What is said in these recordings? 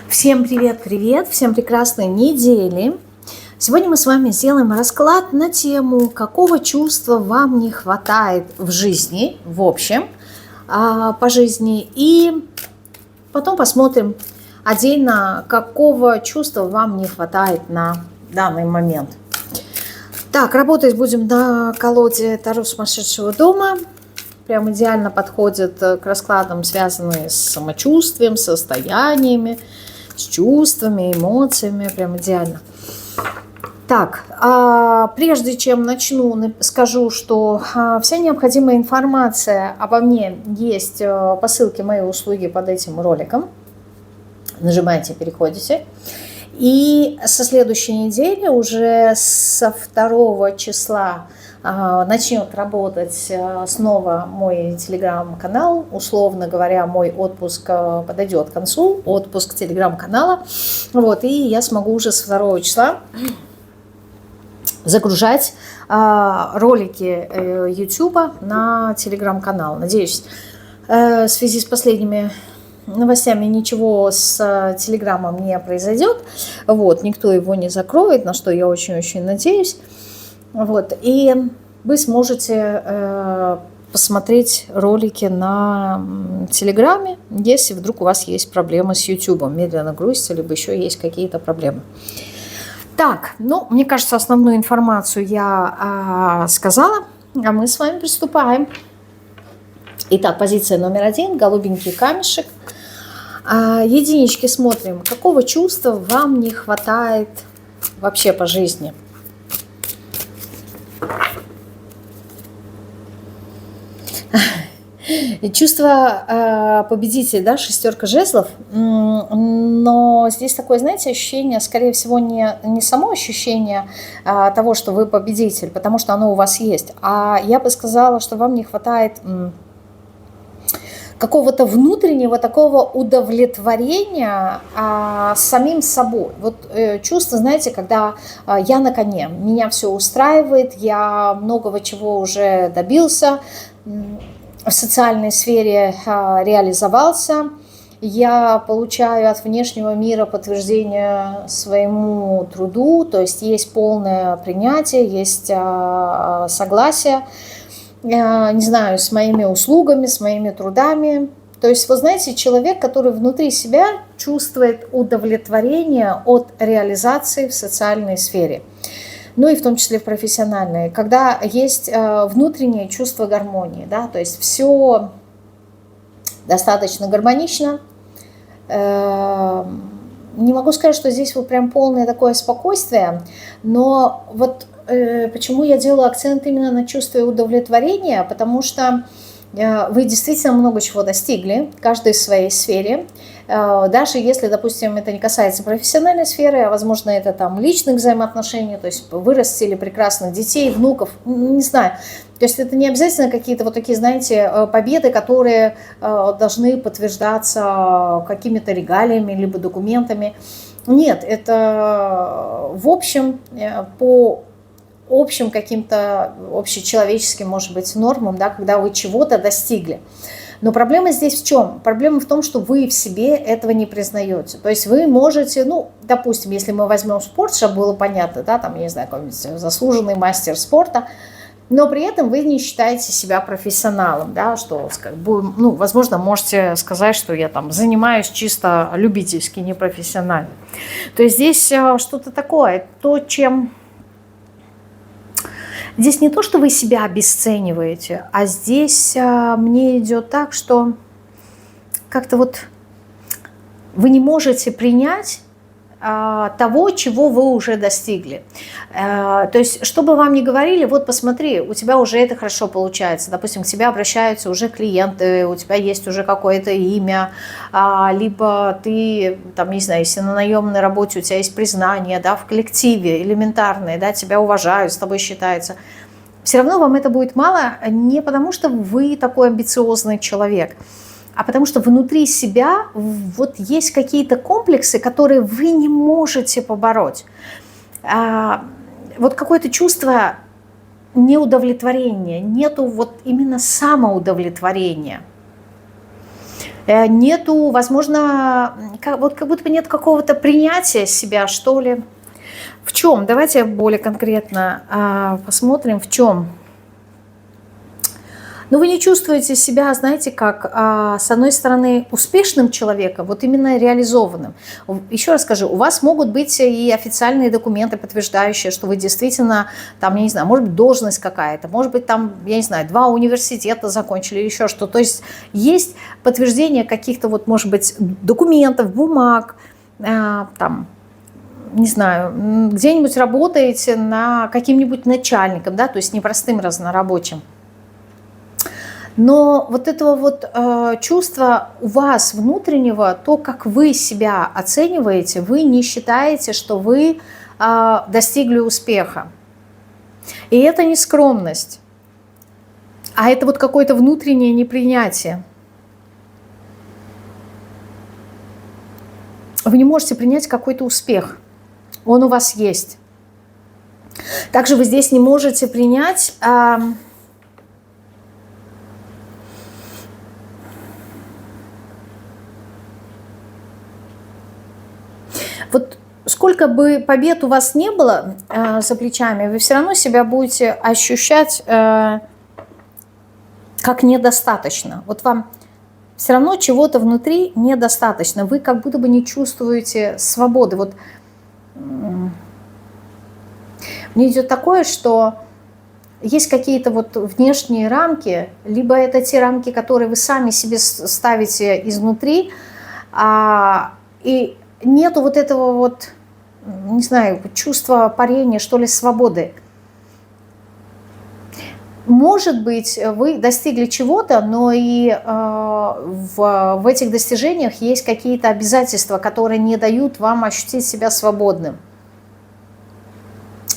Всем привет-привет, всем прекрасной недели. Сегодня мы с вами сделаем расклад на тему, какого чувства вам не хватает в жизни, в общем, по жизни. И потом посмотрим отдельно, какого чувства вам не хватает на данный момент. Так, работать будем на колоде Таро сумасшедшего дома. Прям идеально подходит к раскладам, связанным с самочувствием, состояниями, с чувствами, эмоциями. Прям идеально. Так, прежде чем начну, скажу, что вся необходимая информация обо мне есть по ссылке моей услуги под этим роликом. Нажимаете, переходите. И со следующей недели, уже со 2 числа, начнет работать снова мой телеграм-канал. Условно говоря, мой отпуск подойдет к концу, отпуск телеграм-канала. Вот, и я смогу уже с 2 числа загружать ролики YouTube на телеграм-канал. Надеюсь, в связи с последними новостями ничего с телеграммом не произойдет. Вот, никто его не закроет, на что я очень-очень надеюсь. Вот, и вы сможете посмотреть ролики на Телеграме, если вдруг у вас есть проблемы с YouTube, медленно грузится, либо еще есть какие-то проблемы. Так, ну, мне кажется, основную информацию я сказала, а мы с вами приступаем. Итак, позиция номер 1, голубенький камешек. Единички смотрим, какого чувства вам не хватает вообще по жизни. Чувство победителя, да, 6 жезлов, но здесь такое, знаете, ощущение, скорее всего, не само ощущение того, что вы победитель, потому что оно у вас есть, а я бы сказала, что вам не хватает какого-то внутреннего такого удовлетворения самим собой. Вот чувство, знаете, когда я на коне, меня все устраивает, я многого чего уже добился, в социальной сфере реализовался, я получаю от внешнего мира подтверждение своему труду, то есть есть полное принятие, есть согласие, не знаю, с моими услугами, с моими трудами. То есть, вы знаете, человек, который внутри себя чувствует удовлетворение от реализации в социальной сфере, ну и в том числе в профессиональной, когда есть внутреннее чувство гармонии, да, то есть все достаточно гармонично. Не могу сказать, что здесь вот прям полное такое спокойствие, но вот почему я делаю акцент именно на чувстве удовлетворения, потому что вы действительно много чего достигли, каждый в своей сфере. Даже если, допустим, это не касается профессиональной сферы, а, возможно, это там личных взаимоотношений, то есть вырастили прекрасных детей, внуков, не знаю. То есть это не обязательно какие-то вот такие, знаете, победы, которые должны подтверждаться какими-то регалиями либо документами. Нет, это в общем по общим каким-то общечеловеческим, может быть, нормам, да, когда вы чего-то достигли. Но проблема здесь в чем? Проблема в том, что вы в себе этого не признаете. То есть вы можете, ну, допустим, если мы возьмем спорт, чтобы было понятно, да, там, я не знаю, какой-нибудь заслуженный мастер спорта, но при этом вы не считаете себя профессионалом, да, что, ну, возможно, можете сказать, что я там занимаюсь чисто любительски, не профессионально. То есть здесь что-то такое, то, чем... Здесь не то, что вы себя обесцениваете, а здесь мне идет так, что как-то вот вы не можете принять того, чего вы уже достигли. То есть, что бы вам ни говорили, вот посмотри, у тебя уже это хорошо получается. Допустим, к тебе обращаются уже клиенты, у тебя есть уже какое-то имя, либо ты, там, не знаю, если на наемной работе у тебя есть признание, да, в коллективе элементарное, да, тебя уважают, с тобой считаются. Все равно вам это будет мало не потому, что вы такой амбициозный человек, а потому что внутри себя вот есть какие-то комплексы, которые вы не можете побороть. Вот какое-то чувство неудовлетворения, нету вот именно самоудовлетворения. Нету, возможно, вот как будто бы нет какого-то принятия себя, что ли. В чем? Давайте более конкретно посмотрим, в чем. Но вы не чувствуете себя, знаете, как, с одной стороны, успешным человеком, вот именно реализованным. Еще раз скажу, у вас могут быть и официальные документы, подтверждающие, что вы действительно, там, я не знаю, может быть, должность какая-то, может быть, там, я не знаю, 2 университета закончили или еще что-то. То есть подтверждение каких-то, вот, может быть, документов, бумаг, там, не знаю, где-нибудь работаете на каким-нибудь начальником, да, то есть не простым разнорабочим. Но вот этого вот чувства у вас внутреннего, то, как вы себя оцениваете, вы не считаете, что вы достигли успеха. И это не скромность, а это вот какое-то внутреннее непринятие. Вы не можете принять какой-то успех, он у вас есть. Также вы здесь не можете принять... Вот сколько бы побед у вас не было за плечами, вы все равно себя будете ощущать как недостаточно. Вот вам все равно чего-то внутри недостаточно. Вы как будто бы не чувствуете свободы. Вот мне идет такое, что есть какие-то вот внешние рамки, либо это те рамки, которые вы сами себе ставите изнутри, и нету вот этого вот, не знаю, чувства парения, что ли, свободы. Может быть, вы достигли чего-то, но и в этих достижениях есть какие-то обязательства, которые не дают вам ощутить себя свободным.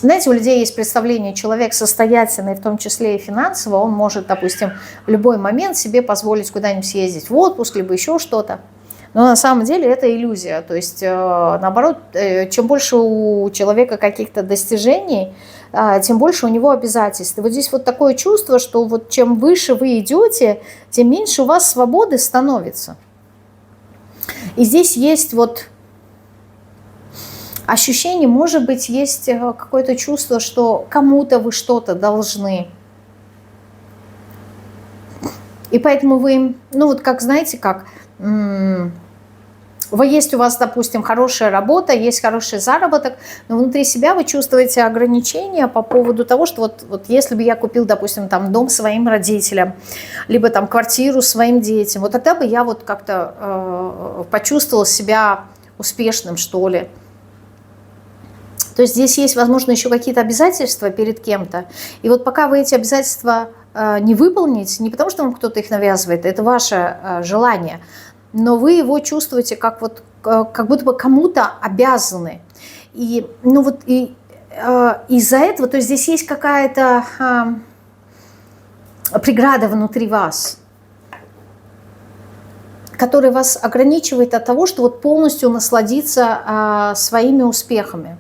Знаете, у людей есть представление, человек состоятельный, в том числе и финансово, он может, допустим, в любой момент себе позволить куда-нибудь съездить в отпуск, либо еще что-то. Но на самом деле это иллюзия. То есть, наоборот, чем больше у человека каких-то достижений, тем больше у него обязательств. И вот здесь вот такое чувство, что вот чем выше вы идете, тем меньше у вас свободы становится. И здесь есть вот ощущение, может быть, есть какое-то чувство, что кому-то вы что-то должны. И поэтому вы, ну вот как, знаете, как... Есть у вас, допустим, хорошая работа, есть хороший заработок, но внутри себя вы чувствуете ограничения по поводу того, что вот если бы я купил, допустим, там дом своим родителям, либо там квартиру своим детям, вот тогда бы я вот как-то почувствовал себя успешным, что ли. То есть здесь есть, возможно, еще какие-то обязательства перед кем-то. И вот пока вы эти обязательства не выполните, не потому что вам кто-то их навязывает, это ваше желание, но вы его чувствуете как будто бы кому-то обязаны. И, ну вот, из-за этого, то есть здесь есть какая-то преграда внутри вас, которая вас ограничивает от того, что вот полностью насладиться своими успехами.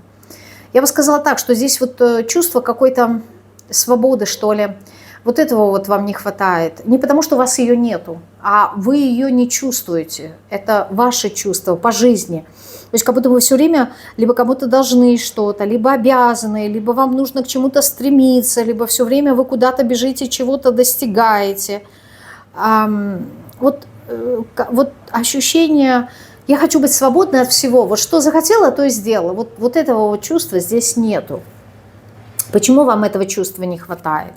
Я бы сказала так, что здесь вот чувство какой-то свободы, что ли, вот этого вот вам не хватает. Не потому, что у вас ее нету, а вы ее не чувствуете. Это ваши чувства по жизни. То есть как будто вы все время либо кому-то должны что-то, либо обязаны, либо вам нужно к чему-то стремиться, либо все время вы куда-то бежите, чего-то достигаете. Вот ощущение, я хочу быть свободной от всего. Вот что захотела, то и сделала. Вот этого вот чувства здесь нету. Почему вам этого чувства не хватает?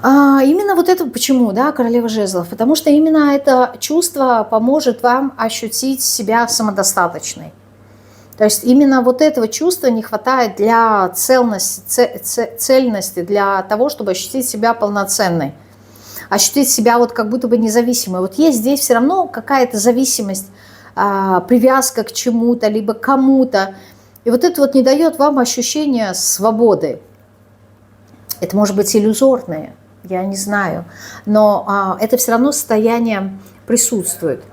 Именно вот это почему, да, королева жезлов? Потому что именно это чувство поможет вам ощутить себя самодостаточной. То есть именно вот этого чувства не хватает для цельности, для того, чтобы ощутить себя полноценной. Ощутить себя вот как будто бы независимой. Вот есть здесь все равно какая-то зависимость, привязка к чему-то, либо кому-то. И вот это вот не дает вам ощущения свободы. Это может быть иллюзорное, я не знаю, но это все равно состояние присутствует.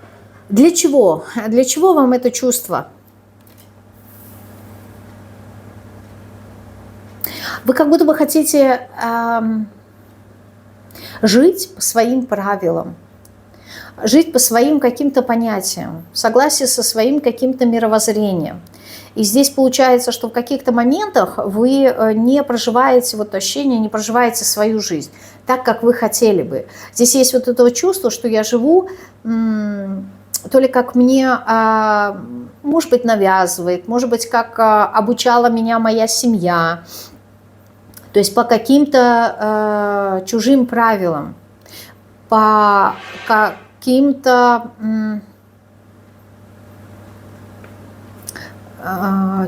Для чего? Для чего вам это чувство? Вы как будто бы хотите жить по своим правилам. жить по своим каким-то понятиям, в согласии со своим каким-то мировоззрением. И здесь получается, что в каких-то моментах вы не проживаете вот ощущение, не проживаете свою жизнь так, как вы хотели бы. Здесь есть вот это чувство, что я живу то ли как мне, может быть, навязывает, может быть, как обучала меня моя семья, то есть по каким-то чужим правилам, по каким-то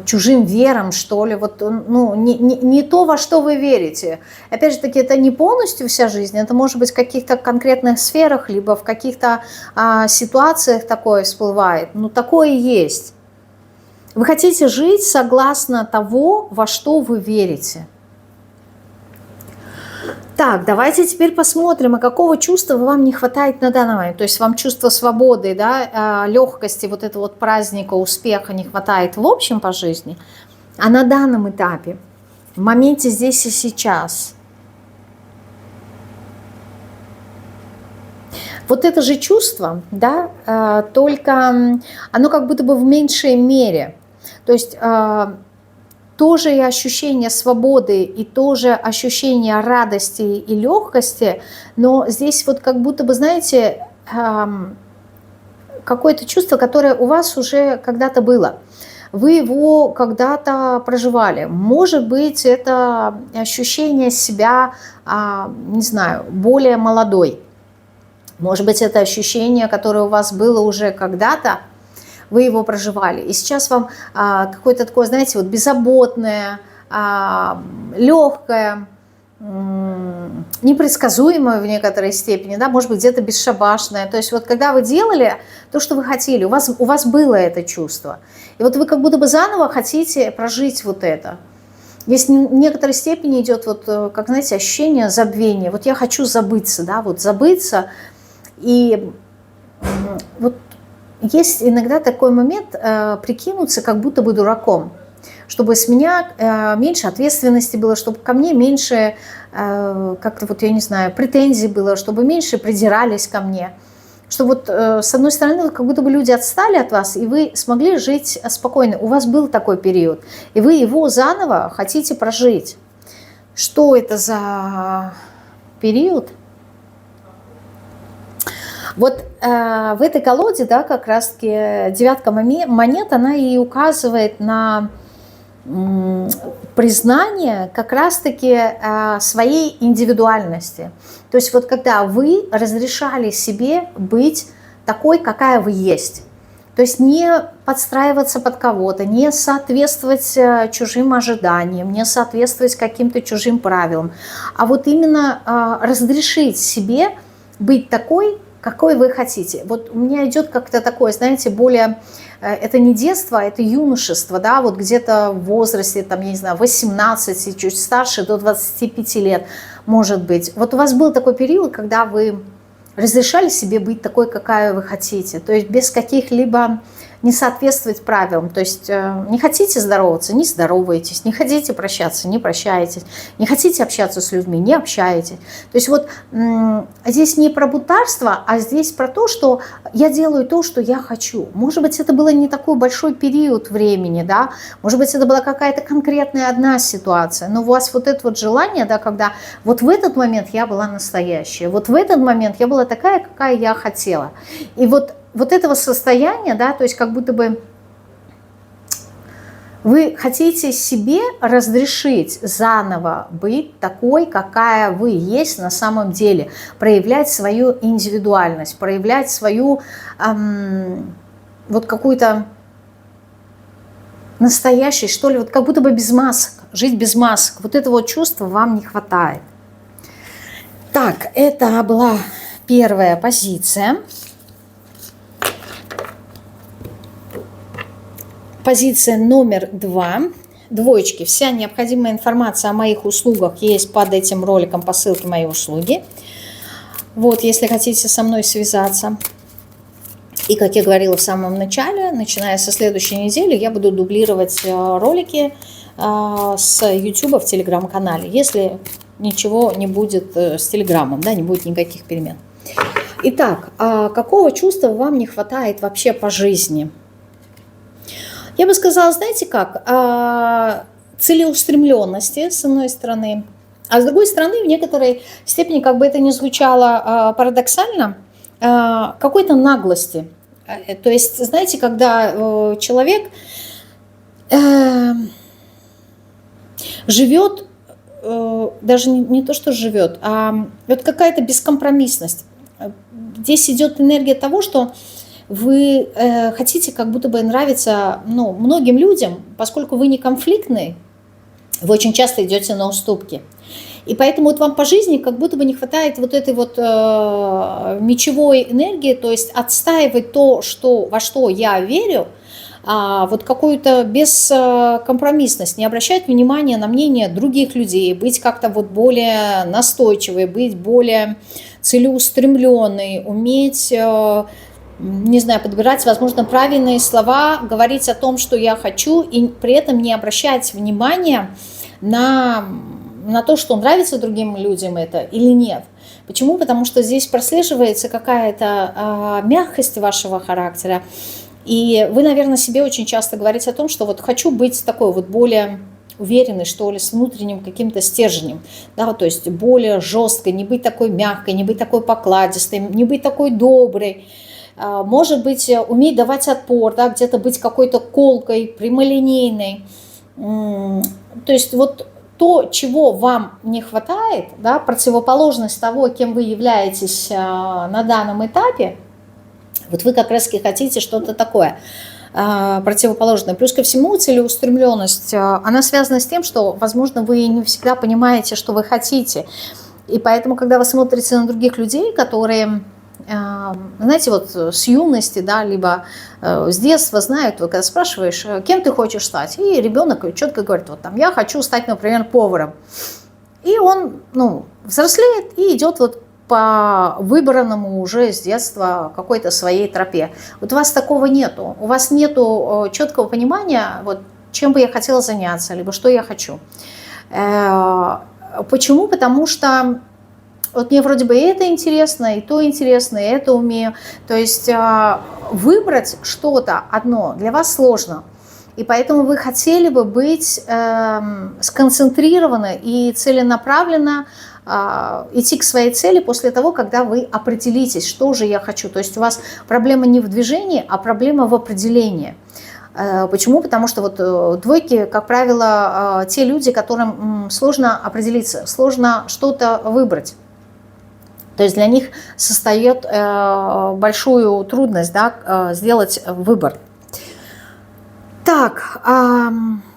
чужим верам, что ли, вот, ну, не то, во что вы верите. Опять же таки, это не полностью вся жизнь, это может быть в каких-то конкретных сферах, либо в каких-то ситуациях такое всплывает. Ну, такое есть. Вы хотите жить согласно того, во что вы верите. Так, давайте теперь посмотрим, а какого чувства вам не хватает на данный момент. То есть вам чувство свободы, да, легкости, вот этого вот праздника, успеха не хватает в общем по жизни. А на данном этапе, в моменте здесь и сейчас. Вот это же чувство, да, только оно как будто бы в меньшей мере. То есть тоже и ощущение свободы, и тоже ощущение радости и легкости, но здесь вот как будто бы, знаете, какое-то чувство, которое у вас уже когда-то было. Вы его когда-то проживали. Может быть, это ощущение себя, не знаю, более молодой. Может быть, это ощущение, которое у вас было уже когда-то, вы его проживали. И сейчас вам какое-то такое, знаете, вот беззаботное, легкое, непредсказуемое в некоторой степени, да, может быть, где-то бесшабашное. То есть вот когда вы делали то, что вы хотели, у вас было это чувство. И вот вы как будто бы заново хотите прожить вот это. Здесь в некоторой степени идет вот, как, знаете, ощущение забвения. Вот я хочу забыться, да, вот забыться. И вот есть иногда такой момент прикинуться как будто бы дураком, чтобы с меня меньше ответственности было, чтобы ко мне меньше, как-то вот, я не знаю, претензий было, чтобы меньше придирались ко мне. Что вот с одной стороны, как будто бы люди отстали от вас, и вы смогли жить спокойно. У вас был такой период, и вы его заново хотите прожить. Что это за период? Вот в этой колоде, да, как раз-таки девятка монет, она и указывает на признание как раз-таки своей индивидуальности. То есть вот когда вы разрешали себе быть такой, какая вы есть, то есть не подстраиваться под кого-то, не соответствовать чужим ожиданиям, не соответствовать каким-то чужим правилам, а вот именно разрешить себе быть такой, какой вы хотите. Вот у меня идет как-то такое, знаете, более, это не детство, это юношество, да, вот где-то в возрасте, там, я не знаю, 18, чуть старше, до 25 лет, может быть. Вот у вас был такой период, когда вы разрешали себе быть такой, какая вы хотите, то есть без каких-либо не соответствовать правилам, то есть не хотите здороваться, не здороваетесь, не хотите прощаться, не прощаетесь, не хотите общаться с людьми, не общаетесь. То есть вот здесь не про бунтарство, а здесь про то, что я делаю то, что я хочу. Может быть, это было не такой большой период времени, да, может быть, это была какая-то конкретная одна ситуация, но у вас вот это вот желание, да, когда вот в этот момент я была настоящая, вот в этот момент я была такая, какая я хотела. И вот этого состояния, да, то есть как будто бы вы хотите себе разрешить заново быть такой, какая вы есть на самом деле, проявлять свою индивидуальность, проявлять свою вот какую-то настоящую, что ли, вот как будто бы без масок, жить без масок. Вот этого чувства вам не хватает. Так, это была первая позиция. Позиция номер 2. Двоечки. Вся необходимая информация о моих услугах есть под этим роликом по ссылке «Мои услуги». Вот, если хотите со мной связаться. И, как я говорила в самом начале, начиная со следующей недели, я буду дублировать ролики с YouTube в Телеграм-канале, если ничего не будет с Телеграмом, да, не будет никаких перемен. Итак, а какого чувства вам не хватает вообще по жизни? Я бы сказала, знаете как, целеустремленности, с одной стороны, а с другой стороны, в некоторой степени, как бы это ни звучало парадоксально, какой-то наглости. То есть, знаете, когда человек живет, даже не то, что живет, а вот какая-то бескомпромиссность. Здесь идет энергия того, что вы хотите как будто бы нравиться, ну, многим людям, поскольку вы не конфликтны, вы очень часто идете на уступки. И поэтому вот вам по жизни как будто бы не хватает вот этой вот мечевой энергии, то есть отстаивать то, во что я верю, вот какую-то бескомпромиссность, не обращать внимания на мнение других людей, быть как-то вот более настойчивой, быть более целеустремленной, уметь, не знаю, подбирать, возможно, правильные слова, говорить о том, что я хочу, и при этом не обращать внимания на то, что нравится другим людям это или нет. Почему? Потому что здесь прослеживается какая-то мягкость вашего характера, и вы, наверное, себе очень часто говорите о том, что вот хочу быть такой вот более уверенной, что ли, с внутренним каким-то стержнем, да, то есть более жесткой, не быть такой мягкой, не быть такой покладистой, не быть такой доброй, может быть, уметь давать отпор, да, где-то быть какой-то колкой, прямолинейной. То есть вот то, чего вам не хватает, да, противоположность того, кем вы являетесь на данном этапе, вот вы как раз-таки хотите что-то такое противоположное. Плюс ко всему целеустремленность, она связана с тем, что, возможно, вы не всегда понимаете, что вы хотите. И поэтому, когда вы смотрите на других людей, которые, знаете, вот с юности, да, либо с детства знают, вот когда спрашиваешь, кем ты хочешь стать, и ребенок четко говорит, вот там, я хочу стать, например, поваром. И он, ну, взрослеет и идет вот по выбранному уже с детства какой-то своей тропе. Вот у вас такого нету. У вас нету четкого понимания, вот, чем бы я хотела заняться, либо что я хочу. Почему? Потому что вот мне вроде бы и это интересно, и то интересно, и это умею. То есть выбрать что-то одно для вас сложно. И поэтому вы хотели бы быть сконцентрированы и целенаправленно идти к своей цели после того, когда вы определитесь, что же я хочу. То есть у вас проблема не в движении, а проблема в определении. Почему? Потому что вот двойки, как правило, те люди, которым сложно определиться, сложно что-то выбрать. То есть для них создает большую трудность, да, сделать выбор. Так,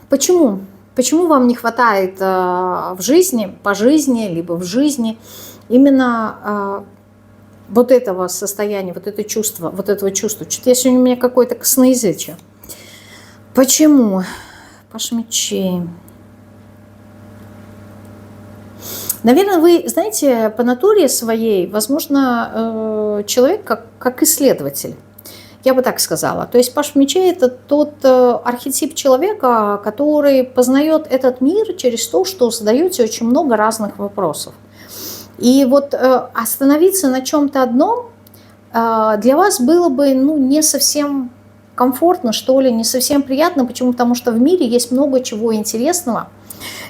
почему? Почему вам не хватает в жизни, по жизни, либо в жизни именно вот этого состояния, вот этого чувства? Что-то я сегодня у меня какое-то косноязычие. Почему? Паш мечей. Наверное, вы, знаете, по натуре своей, возможно, человек как исследователь. Я бы так сказала. То есть Паш мечей – это тот архетип человека, который познает этот мир через то, что задаете очень много разных вопросов. И вот остановиться на чем-то одном для вас было бы, ну, не совсем комфортно, что ли, не совсем приятно. Почему? Потому что в мире есть много чего интересного.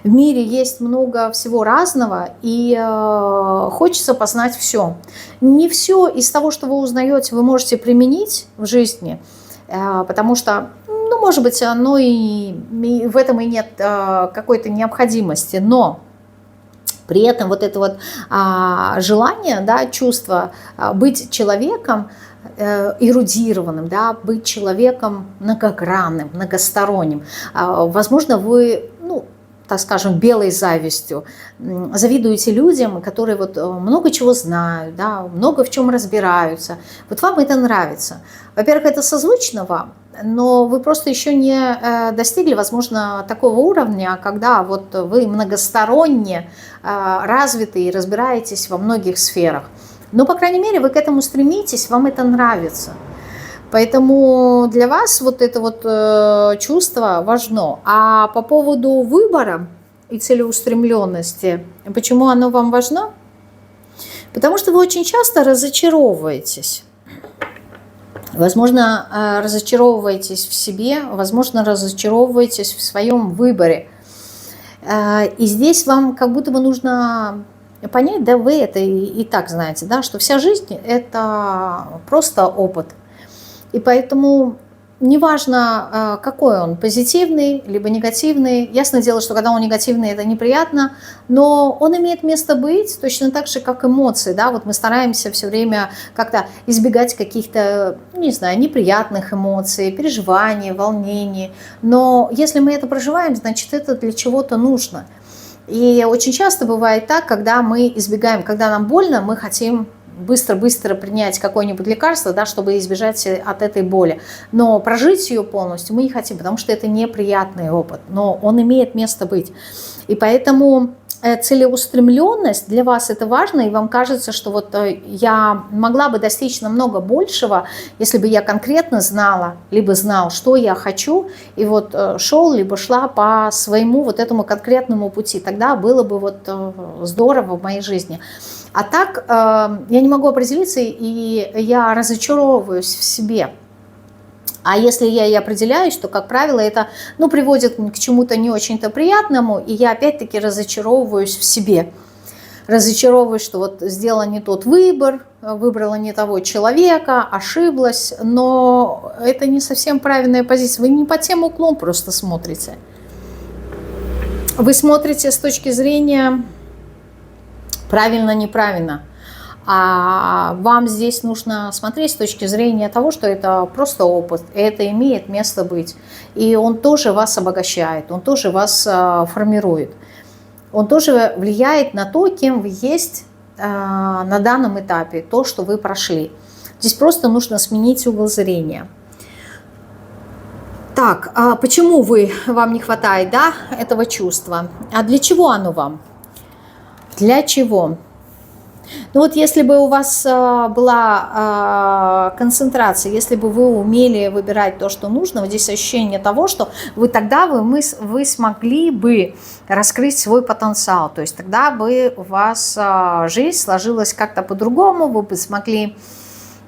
В мире есть много всего разного, и хочется познать все. Не все из того, что вы узнаете, вы можете применить в жизни, потому что, ну, может быть, оно и в этом и нет какой-то необходимости, но при этом вот это вот желание, да, чувство быть человеком эрудированным, да, быть человеком многогранным, многосторонним. Возможно, вы, ну, так скажем, белой завистью завидуете людям, которые вот много чего знают, да, много в чем разбираются. Вот вам это нравится. Во-первых, это созвучно вам, но вы просто еще не достигли, возможно, такого уровня, когда вот вы многосторонне развиты и разбираетесь во многих сферах. Но, по крайней мере, вы к этому стремитесь, вам это нравится. Поэтому для вас вот это вот чувство важно. А по поводу выбора и целеустремленности, почему оно вам важно? Потому что вы очень часто разочаровываетесь. Возможно, разочаровываетесь в себе, возможно, разочаровываетесь в своем выборе. И здесь вам как будто бы нужно понять, да вы это и так знаете, да, что вся жизнь – это просто опыт. И поэтому неважно, какой он, позитивный, либо негативный. Ясное дело, что когда он негативный, это неприятно, но он имеет место быть точно так же, как эмоции. Да? Вот мы стараемся все время как-то избегать каких-то, не знаю, неприятных эмоций, переживаний, волнений. Но если мы это проживаем, значит, это для чего-то нужно. И очень часто бывает так, когда мы избегаем, когда нам больно, мы хотим быстро-быстро принять какое-нибудь лекарство, да, чтобы избежать от этой боли. Но прожить ее полностью мы не хотим, потому что это неприятный опыт, но он имеет место быть. И поэтому целеустремленность для вас это важно, и вам кажется, что вот я могла бы достичь намного большего, если бы я конкретно знала, либо знал, что я хочу, и вот шел, либо шла по своему вот этому конкретному пути. Тогда было бы вот здорово в моей жизни. А так я не могу определиться, и я разочаровываюсь в себе. А если я и определяюсь, то, как правило, это приводит к чему-то не очень-то приятному, и я опять-таки разочаровываюсь в себе. Разочаровываюсь, что вот сделала не тот выбор, выбрала не того человека, ошиблась, но это не совсем правильная позиция. Вы не по тем углом просто смотрите. Вы смотрите с точки зрения правильно-неправильно. А вам здесь нужно смотреть с точки зрения того, что это просто опыт, и это имеет место быть. И он тоже вас обогащает, он тоже вас формирует. Он тоже влияет на то, кем вы есть на данном этапе, то, что вы прошли. Здесь просто нужно сменить угол зрения. Так, а почему вам не хватает, да, этого чувства? А для чего оно вам? Для чего? Ну вот если бы у вас была концентрация, если бы вы умели выбирать то, что нужно, вот здесь ощущение того, что тогда вы смогли бы раскрыть свой потенциал, то есть тогда бы у вас жизнь сложилась как-то по-другому, вы бы смогли,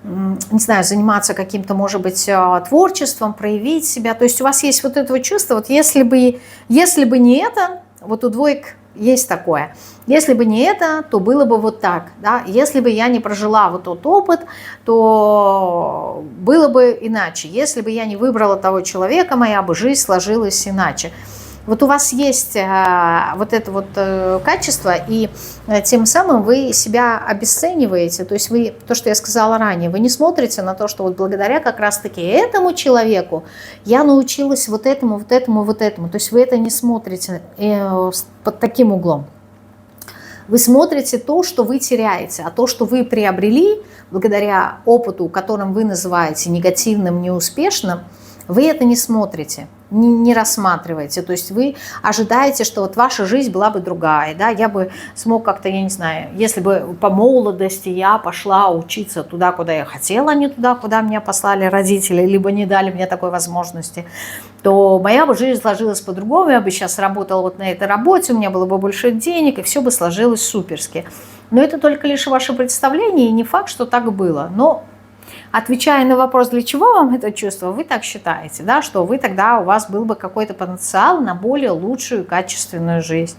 не знаю, заниматься каким-то, может быть, творчеством, проявить себя, то есть у вас есть вот это вот чувство, вот если бы не это, вот у двоек есть такое. Если бы не это, то было бы вот так. Да? Если бы я не прожила вот тот опыт, то было бы иначе. Если бы я не выбрала того человека, моя бы жизнь сложилась иначе. Вот у вас есть вот это вот качество, и тем самым вы себя обесцениваете. То есть вы, то, что я сказала ранее, вы не смотрите на то, что вот благодаря как раз-таки этому человеку я научилась вот этому, вот этому, вот этому. То есть вы это не смотрите под таким углом. Вы смотрите то, что вы теряете, а то, что вы приобрели благодаря опыту, которым вы называете негативным, неуспешным, вы это не смотрите, не рассматриваете. То есть вы ожидаете, что вот ваша жизнь была бы другая. Да? Я бы смог как-то, я не знаю, если бы по молодости я пошла учиться туда, куда я хотела, а не туда, куда меня послали родители, либо не дали мне такой возможности, то моя бы жизнь сложилась по-другому. Я бы сейчас работала вот на этой работе, у меня было бы больше денег, и все бы сложилось суперски. Но это только лишь ваше представление, и не факт, что так было. Но отвечая на вопрос, для чего вам это чувство, вы так считаете, да, что вы тогда, у вас был бы какой-то потенциал на более лучшую, качественную жизнь.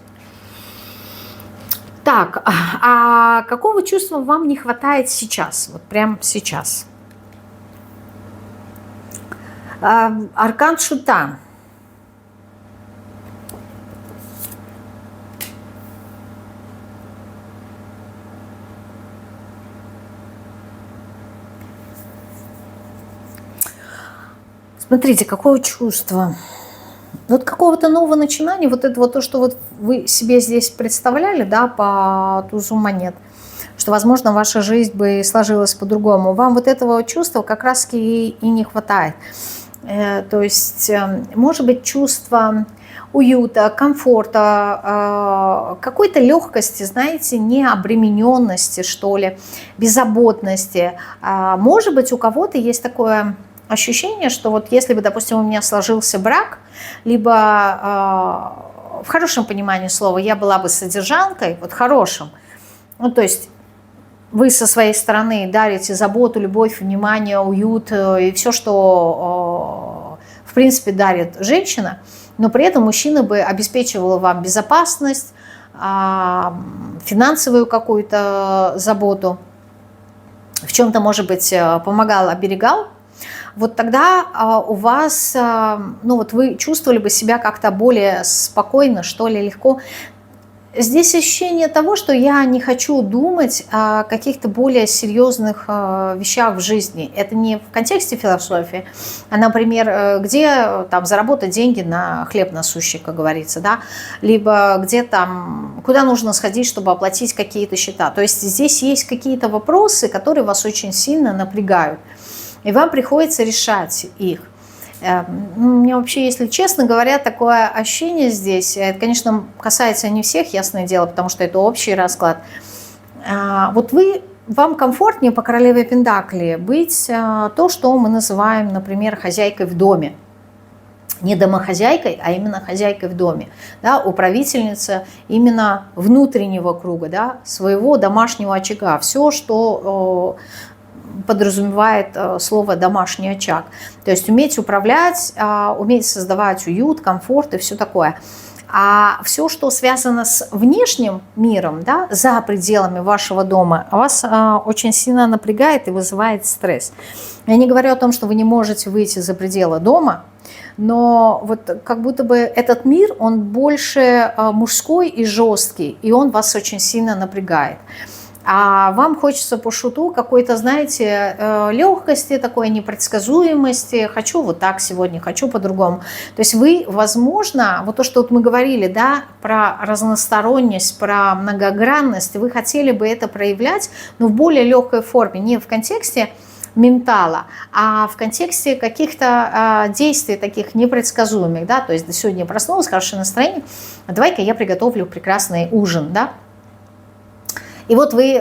Так, а какого чувства вам не хватает сейчас, вот прямо сейчас? Аркан Шута. Смотрите, какое чувство. Вот какого-то нового начинания, вот это вот то, что вот вы себе здесь представляли, да, по тузу монет, что, возможно, ваша жизнь бы сложилась по-другому. Вам вот этого чувства как раз-таки и не хватает. То есть, может быть, чувство уюта, комфорта, какой-то легкости, знаете, необремененности, что ли, беззаботности. Может быть, у кого-то есть такое ощущение, что вот если бы, допустим, у меня сложился брак, либо в хорошем понимании слова я была бы содержанкой, вот хорошим, ну, то есть вы со своей стороны дарите заботу, любовь, внимание, уют и все, что, в принципе, дарит женщина, но при этом мужчина бы обеспечивал вам безопасность, финансовую какую-то заботу, в чем-то, может быть, помогал, оберегал, вот тогда у вас, ну вот вы чувствовали бы себя как-то более спокойно, что ли, легко. Здесь ощущение того, что я не хочу думать о каких-то более серьезных вещах в жизни. Это не в контексте философии, а, например, где там заработать деньги на хлеб насущий, как говорится, да, либо где там, куда нужно сходить, чтобы оплатить какие-то счета. То есть здесь есть какие-то вопросы, которые вас очень сильно напрягают, и вам приходится решать их. У меня вообще, если честно говоря, такое ощущение здесь, это, конечно, касается не всех, ясное дело, потому что это общий расклад. Вот вам комфортнее по королеве Пентакли быть то, что мы называем, например, хозяйкой в доме. Не домохозяйкой, а именно хозяйкой в доме. Да, управительница именно внутреннего круга, да, своего домашнего очага. Все, что подразумевает слово «домашний очаг». То есть уметь управлять, уметь создавать уют, комфорт и все такое. А все, что связано с внешним миром, да, за пределами вашего дома, вас очень сильно напрягает и вызывает стресс. Я не говорю о том, что вы не можете выйти за пределы дома, но вот как будто бы этот мир, он больше мужской и жесткий, и он вас очень сильно напрягает. А вам хочется по шуту какой-то, знаете, легкости, такой непредсказуемости. Хочу вот так сегодня, хочу по-другому. То есть вы, возможно, вот то, что вот мы говорили, да, про разносторонность, про многогранность, вы хотели бы это проявлять, но в более легкой форме, не в контексте ментала, а в контексте каких-то действий таких непредсказуемых, да, то есть сегодня проснулась, хорошее настроение, давай-ка я приготовлю прекрасный ужин, да. И вот вы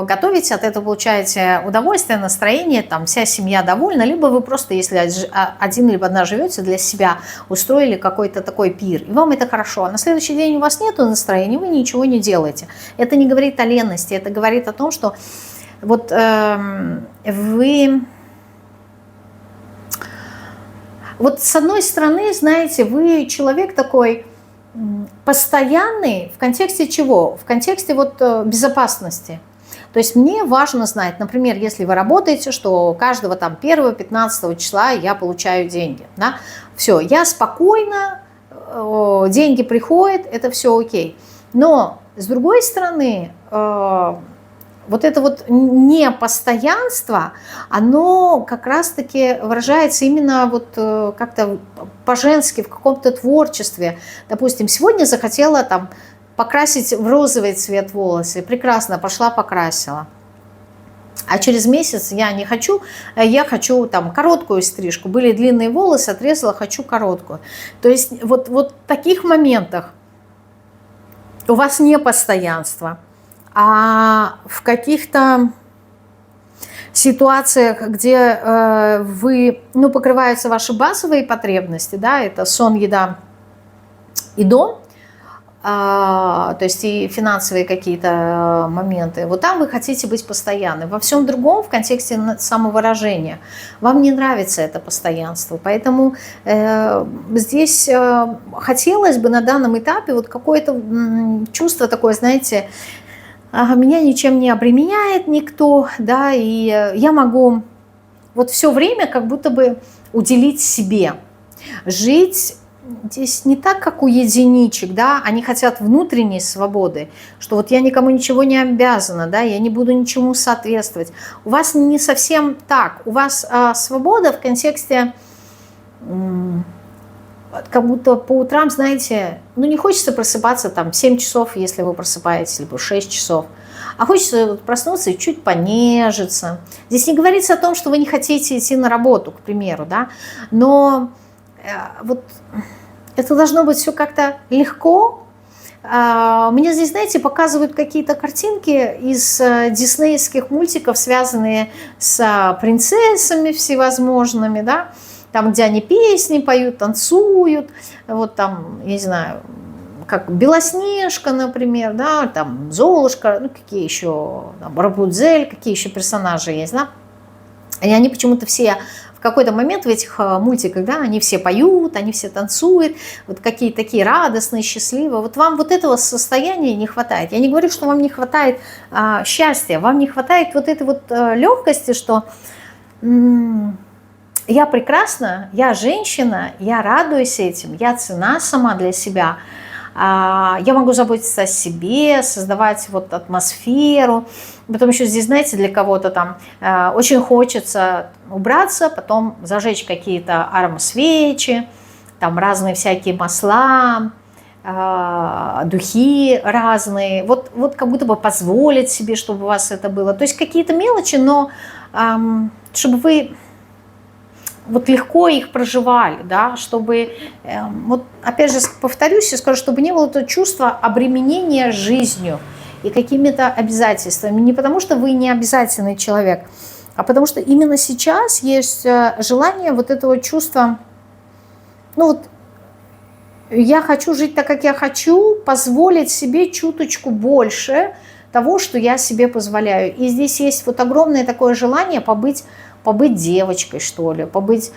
готовите, от этого получаете удовольствие, настроение, там вся семья довольна, либо вы просто, если один либо одна живете, для себя устроили какой-то такой пир, и вам это хорошо. А на следующий день у вас нет настроения, вы ничего не делаете. Это не говорит о ленности, это говорит о том, что вот вы... Вот с одной стороны, знаете, вы человек такой... постоянный в контексте чего? В контексте вот безопасности. То есть мне важно знать, например, если вы работаете, что каждого там 1-15 числа я получаю деньги. Да? Все, я спокойно, деньги приходят, это все окей. Но с другой стороны, вот это вот непостоянство, оно как раз-таки выражается именно вот как-то по-женски в каком-то творчестве. Допустим, сегодня захотела там покрасить в розовый цвет волосы, прекрасно, пошла покрасила. А через месяц я не хочу, я хочу там короткую стрижку. Были длинные волосы, отрезала, хочу короткую. То есть вот в таких моментах у вас не постоянство. А в каких-то ситуациях, где покрываются ваши базовые потребности, да, это сон, еда и дом, то есть и финансовые какие-то моменты, вот там вы хотите быть постоянны. Во всем другом, в контексте самовыражения, вам не нравится это постоянство. Поэтому здесь хотелось бы на данном этапе вот какое-то чувство такое, знаете, меня ничем не обременяет никто, да, и я могу вот все время как будто бы уделить себе. Жить здесь не так, как у единичек, да, они хотят внутренней свободы, что вот я никому ничего не обязана, да, я не буду ничему соответствовать. У вас не совсем так, у вас свобода в контексте... Как будто по утрам, знаете, не хочется просыпаться там 7 часов, если вы просыпаетесь, либо 6 часов, а хочется проснуться и чуть понежиться. Здесь не говорится о том, что вы не хотите идти на работу, к примеру, да, но вот это должно быть все как-то легко. Мне здесь, знаете, показывают какие-то картинки из диснеевских мультиков, связанные с принцессами всевозможными, да, там, где они песни поют, танцуют, вот там, я не знаю, как Белоснежка, например, да, там Золушка, ну какие еще, там, Рапунцель, какие еще персонажи есть, да. И они почему-то все в какой-то момент в этих мультиках, да, они все поют, они все танцуют, вот какие-то такие радостные, счастливые. Вот вам вот этого состояния не хватает. Я не говорю, что вам не хватает счастья, вам не хватает вот этой вот легкости, что я прекрасна, я женщина, я радуюсь этим, я ценна сама для себя. Я могу заботиться о себе, создавать вот атмосферу. Потом еще здесь, знаете, для кого-то там очень хочется убраться, потом зажечь какие-то аромасвечи, там разные всякие масла, духи разные. Вот как будто бы позволить себе, чтобы у вас это было. То есть какие-то мелочи, но чтобы вы вот легко их проживали, да, чтобы, вот опять же повторюсь и скажу, чтобы не было это чувство обременения жизнью и какими-то обязательствами. Не потому, что вы не обязательный человек, а потому что именно сейчас есть желание вот этого чувства, ну вот, я хочу жить так, как я хочу, позволить себе чуточку больше того, что я себе позволяю. И здесь есть вот огромное такое желание побыть девочкой, что ли, побыть,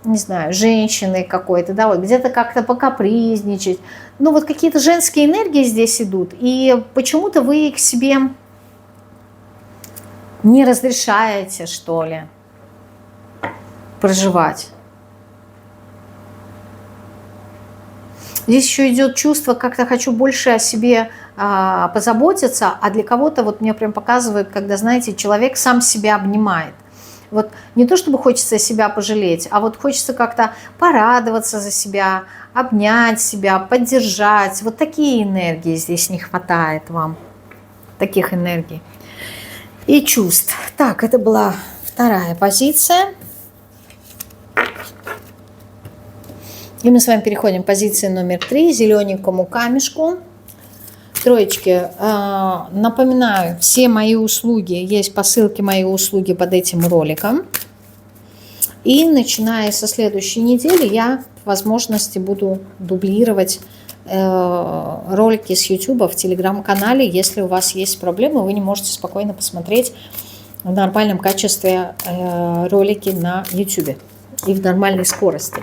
не знаю, женщиной какой-то, да, вот где-то как-то покапризничать. Ну, вот какие-то женские энергии здесь идут, и почему-то вы их себе не разрешаете, что ли, проживать. Здесь еще идет чувство, как-то хочу больше о себе позаботиться, а для кого-то, вот мне прям показывают, когда, знаете, человек сам себя обнимает. Вот не то, чтобы хочется себя пожалеть, а вот хочется как-то порадоваться за себя, обнять себя, поддержать. Вот такие энергии здесь не хватает вам, таких энергий и чувств. Так, это была вторая позиция. И мы с вами переходим к позиции номер 3, зелененькому камешку. Троечки, напоминаю, все мои услуги, есть по ссылке мои услуги под этим роликом. И начиная со следующей недели я по возможности буду дублировать ролики с YouTube в телеграм-канале. Если у вас есть проблемы, вы не можете спокойно посмотреть в нормальном качестве ролики на YouTube и в нормальной скорости.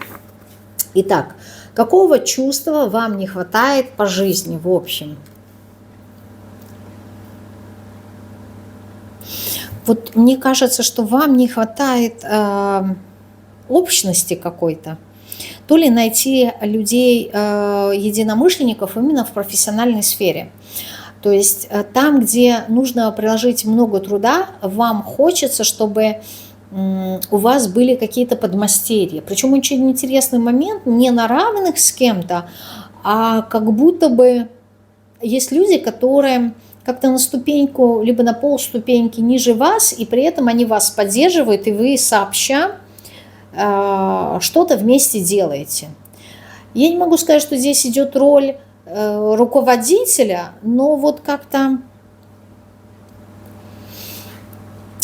Итак, какого чувства вам не хватает по жизни в общем? Вот мне кажется, что вам не хватает общности какой-то. То ли найти людей, единомышленников именно в профессиональной сфере. То есть там, где нужно приложить много труда, вам хочется, чтобы у вас были какие-то подмастерья. Причем очень интересный момент, не на равных с кем-то, а как будто бы есть люди, которые как-то на ступеньку, либо на полступеньки ниже вас, и при этом они вас поддерживают, и вы сообща что-то вместе делаете. Я не могу сказать, что здесь идет роль руководителя, но вот как-то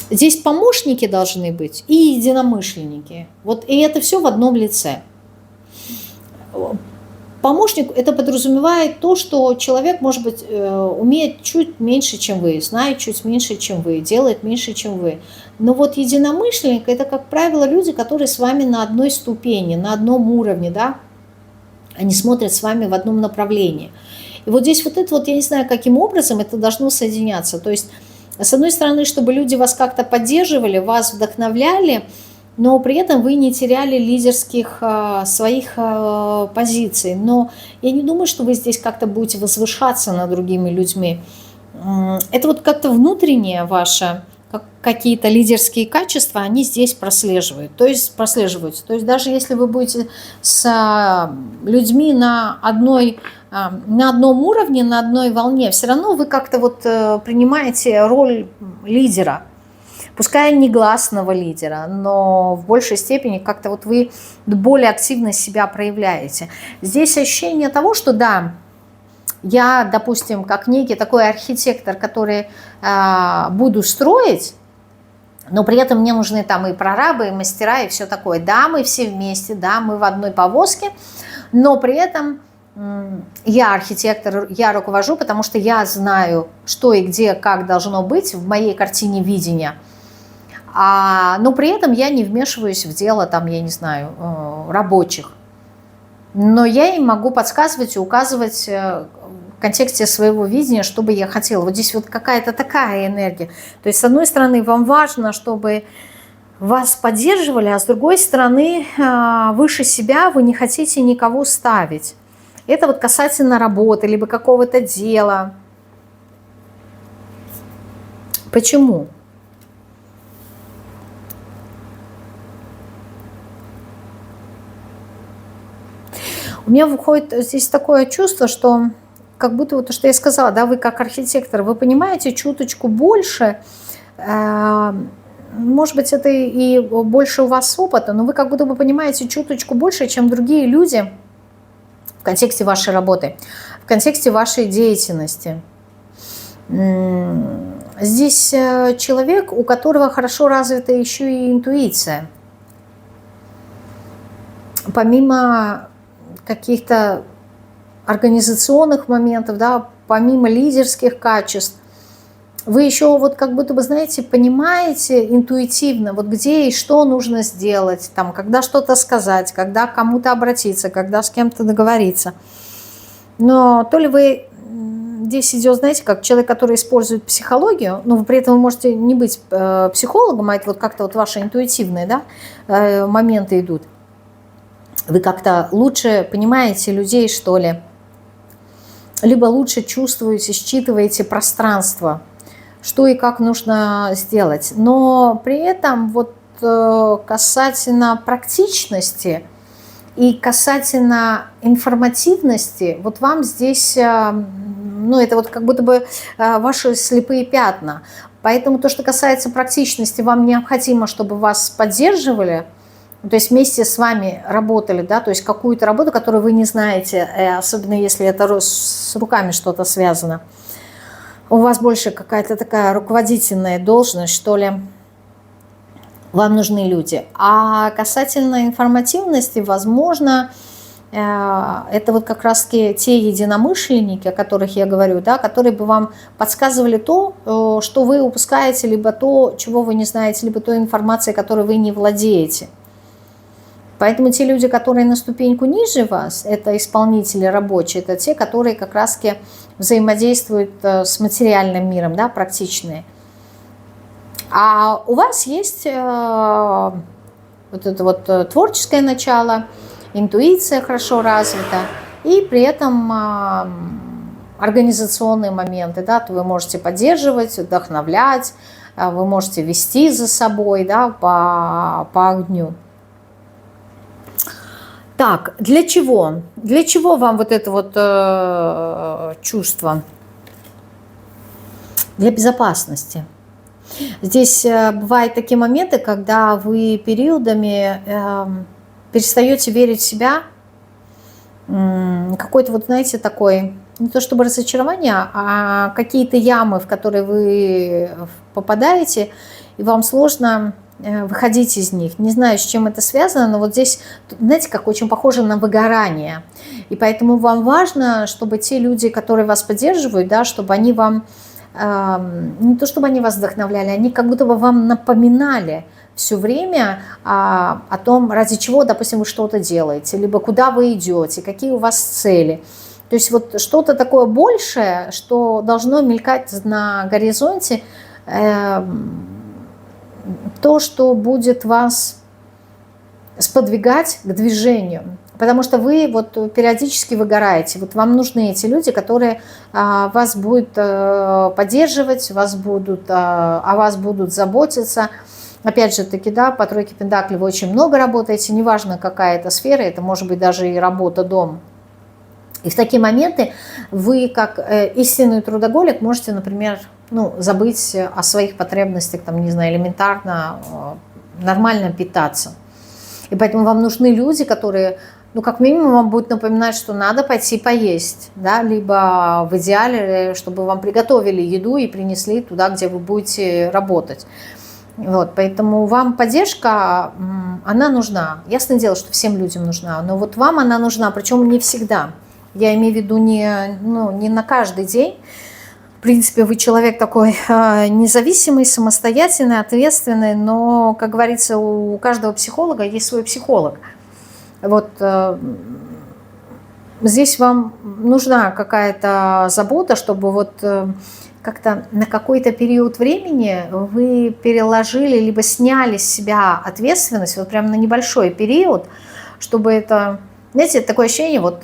здесь помощники должны быть и единомышленники. Вот и это все в одном лице. Помощник – это подразумевает то, что человек, может быть, умеет чуть меньше, чем вы, знает чуть меньше, чем вы, делает меньше, чем вы. Но вот единомышленник – это, как правило, люди, которые с вами на одной ступени, на одном уровне, да? Они смотрят с вами в одном направлении. И вот здесь вот это вот, я не знаю, каким образом это должно соединяться. То есть, с одной стороны, чтобы люди вас как-то поддерживали, вас вдохновляли, но при этом вы не теряли лидерских своих позиций. Но я не думаю, что вы здесь как-то будете возвышаться над другими людьми. Это вот как-то внутреннее ваше, какие-то лидерские качества, они здесь прослеживаются. То есть даже если вы будете с людьми на одном уровне, на одной волне, все равно вы как-то вот принимаете роль лидера. Пускай негласного лидера, но в большей степени как-то вот вы более активно себя проявляете. Здесь ощущение того, что да, я, допустим, как некий такой архитектор, который буду строить, но при этом мне нужны там и прорабы, и мастера, и все такое. Да, мы все вместе, да, мы в одной повозке, но при этом я архитектор, я руковожу, потому что я знаю, что и где, как должно быть в моей картине видения. Но при этом я не вмешиваюсь в дело, там, я не знаю, рабочих. Но я им могу подсказывать и указывать в контексте своего видения, что бы я хотела. Вот здесь вот какая-то такая энергия. То есть, с одной стороны, вам важно, чтобы вас поддерживали, а с другой стороны, выше себя вы не хотите никого ставить. Это вот касательно работы, либо какого-то дела. Почему? У меня выходит здесь такое чувство, что как будто вот то, что я сказала, да, вы как архитектор, вы понимаете чуточку больше, может быть, это и больше у вас опыта, но вы как будто бы понимаете чуточку больше, чем другие люди в контексте вашей работы, в контексте вашей деятельности. Здесь человек, у которого хорошо развита еще и интуиция. Помимо каких-то организационных моментов, да, помимо лидерских качеств, вы еще вот как будто бы, знаете, понимаете интуитивно, вот где и что нужно сделать, там, когда что-то сказать, когда к кому-то обратиться, когда с кем-то договориться. Но то ли вы здесь идет, знаете, как человек, который использует психологию, но при этом вы можете не быть психологом, а это вот как-то вот ваши интуитивные, да, моменты идут. Вы как-то лучше понимаете людей, что ли, либо лучше чувствуете, считываете пространство, что и как нужно сделать. Но при этом вот касательно практичности и касательно информативности, вот вам здесь, ну, это вот как будто бы ваши слепые пятна. Поэтому то, что касается практичности, вам необходимо, чтобы вас поддерживали, то есть вместе с вами работали, да, то есть какую-то работу, которую вы не знаете, особенно если это с руками что-то связано. У вас больше какая-то такая руководительная должность, что ли, вам нужны люди. А касательно информативности, возможно, это вот как раз-таки те единомышленники, о которых я говорю, да, которые бы вам подсказывали то, что вы упускаете, либо то, чего вы не знаете, либо той информацией, которой вы не владеете. Поэтому те люди, которые на ступеньку ниже вас, это исполнители рабочие, это те, которые как раз-таки взаимодействуют с материальным миром, да, практичные. А у вас есть вот это вот творческое начало, интуиция хорошо развита, и при этом организационные моменты, да, то вы можете поддерживать, вдохновлять, вы можете вести за собой, да, по огню. Так, для чего? Для чего вам вот это вот чувство? Для безопасности. Здесь бывают такие моменты, когда вы периодами перестаете верить в себя. Какой-то вот, знаете, такой, не то чтобы разочарование, а какие-то ямы, в которые вы попадаете, и вам сложно выходить из них. Не знаю, с чем это связано, но вот здесь, знаете, как очень похоже на выгорание. И поэтому вам важно, чтобы те люди, которые вас поддерживают, да, чтобы они вам, не то чтобы они вас вдохновляли, они как будто бы вам напоминали все время о том, ради чего, допустим, вы что-то делаете, либо куда вы идете, какие у вас цели. То есть вот что-то такое большее, что должно мелькать на горизонте, то, что будет вас сподвигать к движению. Потому что вы вот периодически выгораете. Вот вам нужны эти люди, которые вас будут поддерживать, о вас будут заботиться. Опять же таки, да, по тройке пентаклей вы очень много работаете, неважно какая это сфера, это может быть даже и работа, дом. И в такие моменты вы, как истинный трудоголик, можете, например, забыть о своих потребностях, там, не знаю, элементарно, нормально питаться. И поэтому вам нужны люди, которые, как минимум, вам будут напоминать, что надо пойти поесть, да, либо в идеале, чтобы вам приготовили еду и принесли туда, где вы будете работать. Вот, поэтому вам поддержка, она нужна. Ясное дело, что всем людям нужна, но вот вам она нужна, причем не всегда. Я имею в виду не на каждый день. В принципе, вы человек такой независимый, самостоятельный, ответственный, но, как говорится, у каждого психолога есть свой психолог. Вот здесь вам нужна какая-то забота, чтобы вот как-то на какой-то период времени вы переложили, либо сняли с себя ответственность, вот прям на небольшой период, чтобы это, знаете, такое ощущение, вот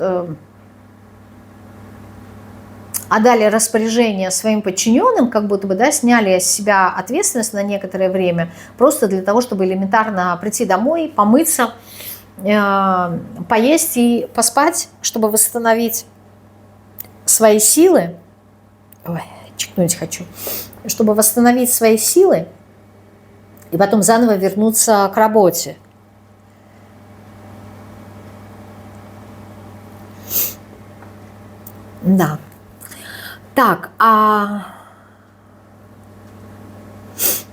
отдали распоряжение своим подчиненным, как будто бы, да, сняли с себя ответственность на некоторое время, просто для того, чтобы элементарно прийти домой, помыться, поесть и поспать, чтобы восстановить свои силы. Ой, чихнуть хочу. Чтобы восстановить свои силы и потом заново вернуться к работе. Да. Так,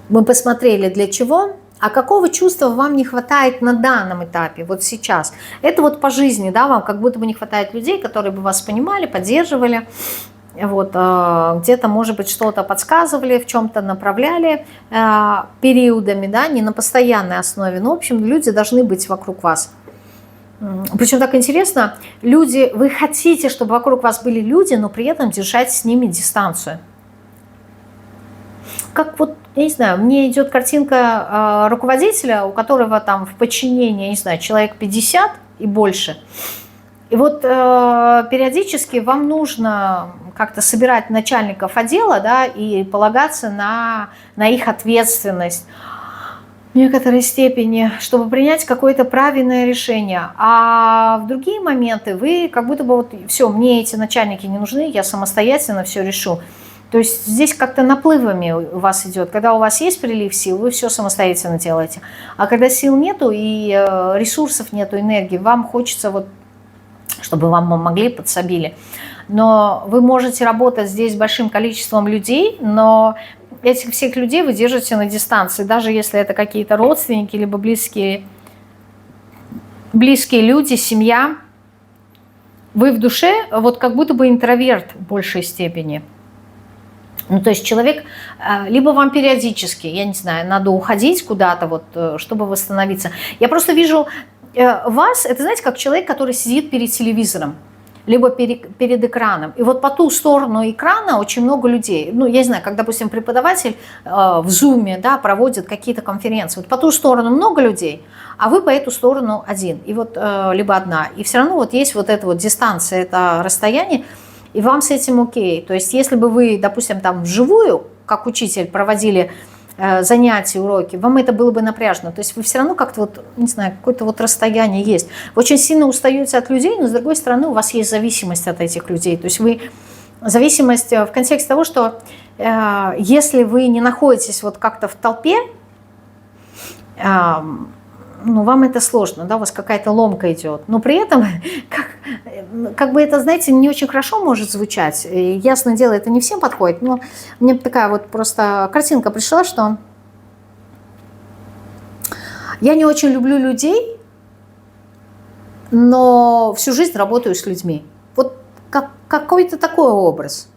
мы посмотрели для чего. А какого чувства вам не хватает на данном этапе, вот сейчас? Это вот по жизни, да, вам как будто бы не хватает людей, которые бы вас понимали, поддерживали, вот, где-то, может быть, что-то подсказывали, в чем-то направляли периодами, да, не на постоянной основе, но, в общем, люди должны быть вокруг вас. Причем так интересно, люди, вы хотите, чтобы вокруг вас были люди, но при этом держать с ними дистанцию. Как вот, я не знаю, мне идет картинка руководителя, у которого там в подчинении, я не знаю, человек 50 и больше. И вот периодически вам нужно как-то собирать начальников отдела, да, и полагаться на их ответственность в некоторой степени, чтобы принять какое-то правильное решение. А в другие моменты вы как будто бы вот все, мне эти начальники не нужны, я самостоятельно все решу. То есть здесь как-то наплывами у вас идет. Когда у вас есть прилив сил, вы все самостоятельно делаете. А когда сил нету и ресурсов нету, энергии, вам хочется вот, чтобы вам могли, подсобили. Но вы можете работать здесь с большим количеством людей, но этих всех людей вы держите на дистанции, даже если это какие-то родственники, либо близкие люди, семья. Вы в душе вот как будто бы интроверт в большей степени. Ну, то есть человек, либо вам периодически, я не знаю, надо уходить куда-то, вот, чтобы восстановиться. Я просто вижу вас, это, знаете, как человек, который сидит перед телевизором, либо перед экраном. И вот по ту сторону экрана очень много людей. Ну, я не знаю, как, допустим, преподаватель в Zoom, да, проводит какие-то конференции. Вот по ту сторону много людей, а вы по эту сторону один. И вот либо одна. И все равно вот есть вот эта вот дистанция, это расстояние, и вам с этим окей. То есть если бы вы, допустим, там вживую, как учитель, проводили занятия, уроки, вам это было бы напряжно. То есть вы все равно как-то вот, не знаю, какое-то вот расстояние есть. Вы очень сильно устаете от людей, но с другой стороны у вас есть зависимость от этих людей. То есть вы зависимость в контексте того, что если вы не находитесь вот как-то в толпе, ну, вам это сложно, да, у вас какая-то ломка идет. Но при этом, как бы это, знаете, не очень хорошо может звучать. И, ясное дело, это не всем подходит, но мне такая вот просто картинка пришла, что я не очень люблю людей, но всю жизнь работаю с людьми. Вот какой-то такой образ.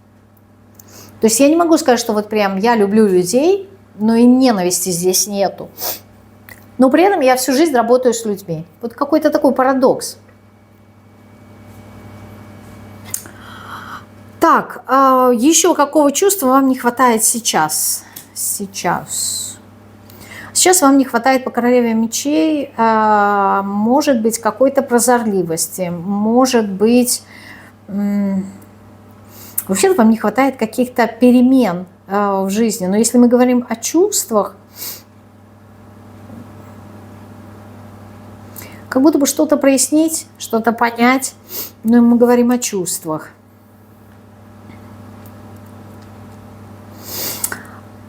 То есть я не могу сказать, что вот прям я люблю людей, но и ненависти здесь нету. Но при этом я всю жизнь работаю с людьми. Вот какой-то такой парадокс. Так, еще какого чувства вам не хватает сейчас? Сейчас вам не хватает по королеве мечей, может быть, какой-то прозорливости, может быть, вообще-то вам не хватает каких-то перемен в жизни. Но если мы говорим о чувствах, как будто бы что-то прояснить, что-то понять, но мы говорим о чувствах.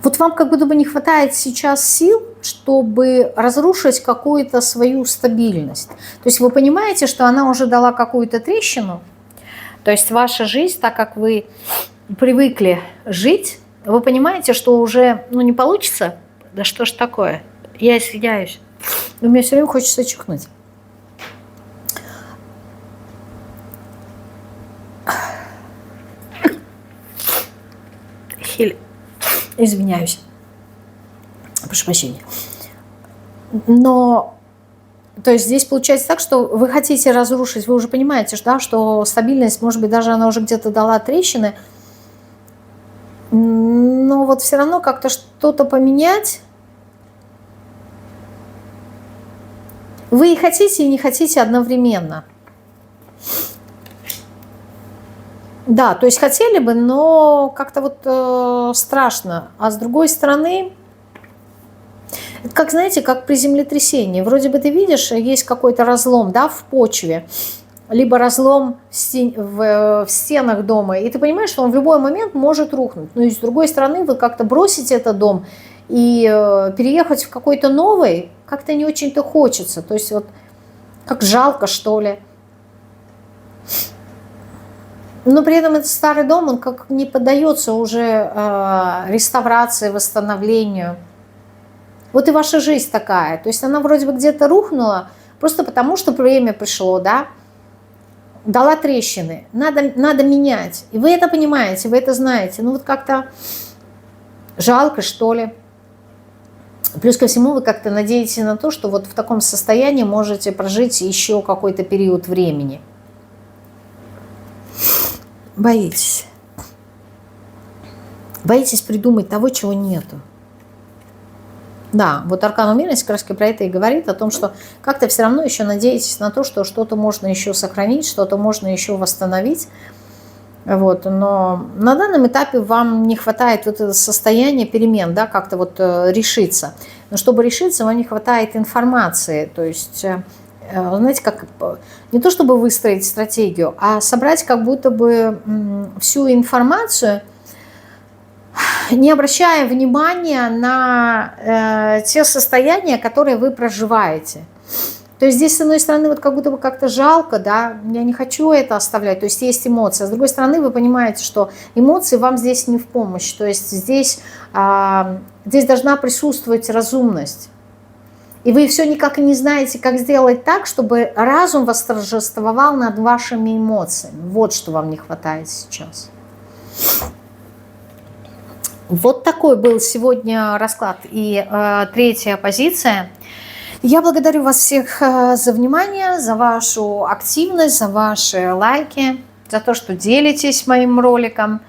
Вот вам как будто бы не хватает сейчас сил, чтобы разрушить какую-то свою стабильность. То есть вы понимаете, что она уже дала какую-то трещину. То есть ваша жизнь, так как вы привыкли жить, вы понимаете, что уже не получится. Да что ж такое? Я извиняюсь. Но мне все время хочется чихнуть. Или, извиняюсь, прошу прощения. Но, то есть здесь получается так, что вы хотите разрушить, вы уже понимаете, да, что стабильность, может быть, даже она уже где-то дала трещины, но вот все равно как-то что-то поменять вы и хотите, и не хотите одновременно. Да, то есть хотели бы, но как-то вот страшно. А с другой стороны, это как, знаете, как при землетрясении. Вроде бы ты видишь, есть какой-то разлом, да, в почве, либо разлом в стенах дома, и ты понимаешь, что он в любой момент может рухнуть. Но и с другой стороны, вы как-то бросите этот дом и переехать в какой-то новый как-то не очень-то хочется. То есть вот как жалко, что ли. Но при этом этот старый дом, он как не поддается уже реставрации, восстановлению. Вот и ваша жизнь такая. То есть она вроде бы где-то рухнула, просто потому что время пришло, да, дала трещины. Надо менять. И вы это понимаете, вы это знаете. Ну вот как-то жалко, что ли. Плюс ко всему вы как-то надеетесь на то, что вот в таком состоянии можете прожить еще какой-то период времени. Боитесь. Боитесь придумать того, чего нету. Да, вот аркан умеренности как раз про это и говорит, о том, что как-то все равно еще надеетесь на то, что что-то можно еще сохранить, что-то можно еще восстановить. Вот, но на данном этапе вам не хватает вот этого состояния перемен, да, как-то вот решиться. Но чтобы решиться, вам не хватает информации. То есть, знаете, как не то чтобы выстроить стратегию, а собрать как будто бы всю информацию, не обращая внимания на те состояния, которые вы проживаете. То есть здесь, с одной стороны, вот как будто бы как-то жалко, да, я не хочу это оставлять, то есть есть эмоции. А с другой стороны, вы понимаете, что эмоции вам здесь не в помощь. То есть здесь должна присутствовать разумность. И вы все никак и не знаете, как сделать так, чтобы разум восторжествовал над вашими эмоциями. Вот что вам не хватает сейчас. Вот такой был сегодня расклад и третья позиция. Я благодарю вас всех за внимание, за вашу активность, за ваши лайки, за то, что делитесь моим роликом.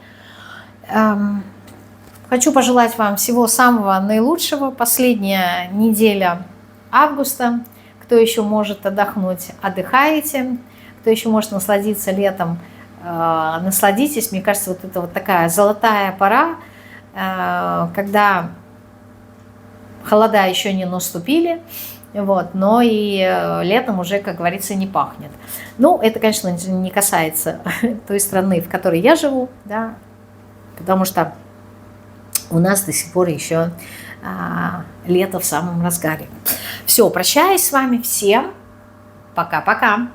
Хочу пожелать вам всего самого наилучшего. Последняя неделя августа. Кто еще может отдохнуть, отдыхайте. Кто еще может насладиться летом, насладитесь. Мне кажется, вот это вот такая золотая пора, когда холода еще не наступили, вот, но и летом уже, как говорится, не пахнет. Ну, это, конечно, не касается той страны, в которой я живу, да, потому что у нас до сих пор еще лето в самом разгаре. Все, прощаюсь с вами всем. Пока-пока.